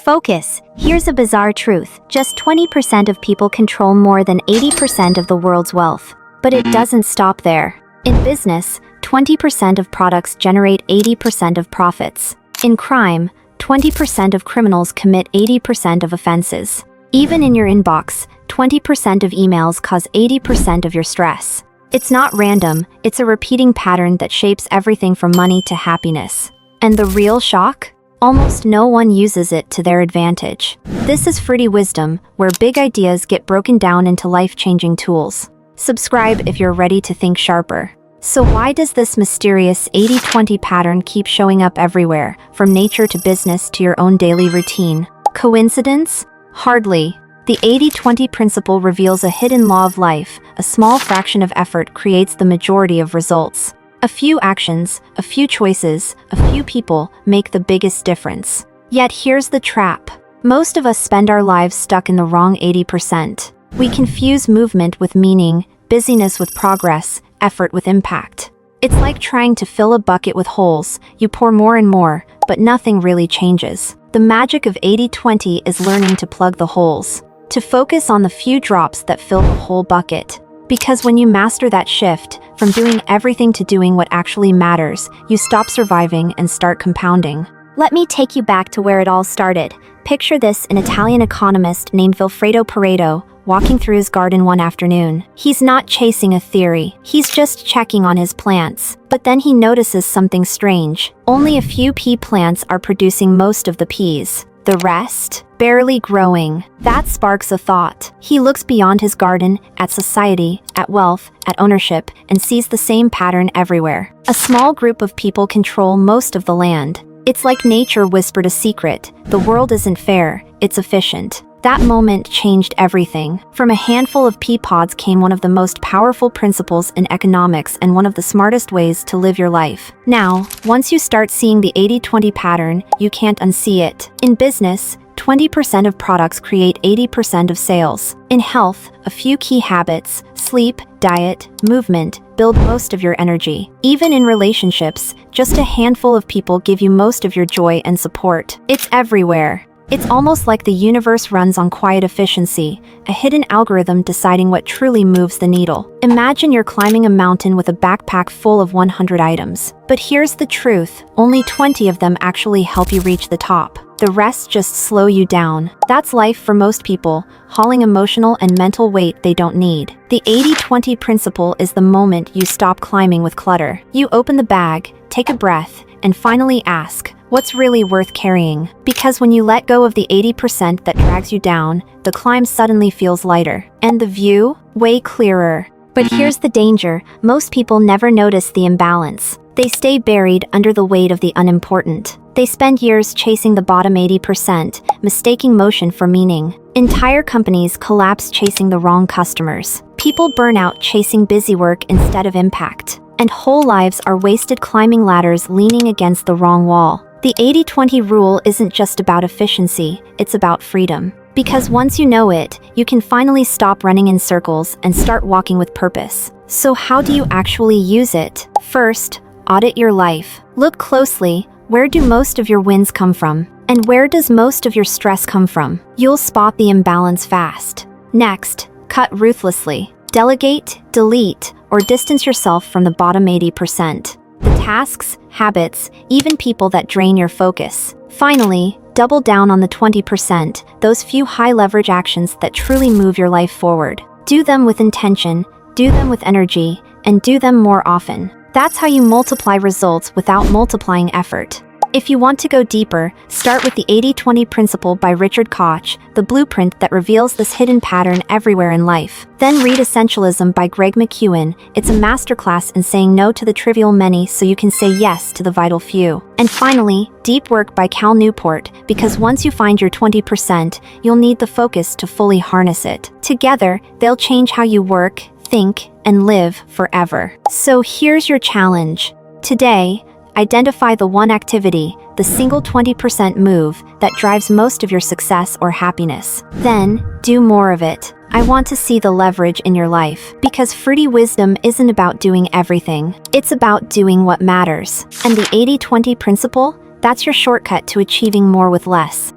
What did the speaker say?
Focus. Here's a bizarre truth. Just 20% of people control more than 80% of the world's wealth. But it doesn't stop there. In business, 20% of products generate 80% of profits. In crime, 20% of criminals commit 80% of offenses. Even in your inbox, 20% of emails cause 80% of your stress. It's not random, it's a repeating pattern that shapes everything from money to happiness. And the real shock? Almost no one uses it to their advantage. This is FruityWisdom, where big ideas get broken down into life-changing tools. Subscribe if you're ready to think sharper. So why does this mysterious 80-20 pattern keep showing up everywhere, from nature to business to your own daily routine? Coincidence? Hardly. The 80-20 principle reveals a hidden law of life. A small fraction of effort creates the majority of results. A few actions, a few choices, a few people make the biggest difference. Yet here's the trap. Most of us spend our lives stuck in the wrong 80%. We confuse movement with meaning, busyness with progress, effort with impact. It's like trying to fill a bucket with holes. You pour more and more, but nothing really changes. The magic of 80-20 is learning to plug the holes, to focus on the few drops that fill the whole bucket. Because when you master that shift, from doing everything to doing what actually matters, you stop surviving and start compounding. Let me take you back to where it all started. Picture this: an Italian economist named Vilfredo Pareto, walking through his garden one afternoon. He's not chasing a theory, he's just checking on his plants. But then he notices something strange. Only a few pea plants are producing most of the peas. The rest, barely growing. That sparks a thought. He looks beyond his garden, at society, at wealth, at ownership, and sees the same pattern everywhere. A small group of people control most of the land. It's like nature whispered a secret. The world isn't fair, it's efficient. That moment changed everything. From a handful of pea pods came one of the most powerful principles in economics and one of the smartest ways to live your life. Now, once you start seeing the 80-20 pattern, you can't unsee it. In business, 20% of products create 80% of sales. In health, a few key habits, sleep, diet, movement, build most of your energy. Even in relationships, just a handful of people give you most of your joy and support. It's everywhere. It's almost like the universe runs on quiet efficiency, a hidden algorithm deciding what truly moves the needle. Imagine you're climbing a mountain with a backpack full of 100 items. But here's the truth, only 20 of them actually help you reach the top. The rest just slow you down. That's life for most people, hauling emotional and mental weight they don't need. The 80-20 principle is the moment you stop climbing with clutter. You open the bag, take a breath, and finally ask, what's really worth carrying? Because when you let go of the 80% that drags you down, the climb suddenly feels lighter. And the view? Way clearer. But here's the danger, most people never notice the imbalance. They stay buried under the weight of the unimportant. They spend years chasing the bottom 80%, mistaking motion for meaning. Entire companies collapse chasing the wrong customers. People burn out chasing busy work instead of impact. And whole lives are wasted climbing ladders leaning against the wrong wall. The 80-20 rule isn't just about efficiency, it's about freedom. Because once you know it, you can finally stop running in circles and start walking with purpose. So how do you actually use it? First, audit your life. Look closely, where do most of your wins come from? And where does most of your stress come from? You'll spot the imbalance fast. Next, cut ruthlessly. Delegate, delete, or distance yourself from the bottom 80%. The tasks, habits, even people that drain your focus. Finally, double down on the 20%, those few high-leverage actions that truly move your life forward. Do them with intention, do them with energy, and do them more often. That's how you multiply results without multiplying effort. If you want to go deeper, start with the 80-20 principle by Koch, the blueprint that reveals this hidden pattern everywhere in life. Then read Essentialism by McKeown. It's a masterclass in saying no to the trivial many so you can say yes to the vital few. And finally, Deep Work by Newport, because once you find your 20%, you'll need the focus to fully harness it. Together, they'll change how you work, think, and live forever. So here's your challenge. Today, identify the one activity, the single 20% move that drives most of your success or happiness. Then, do more of it. I want to see the leverage in your life. Because FruityWisdom isn't about doing everything. It's about doing what matters. And the 80-20 principle? That's your shortcut to achieving more with less.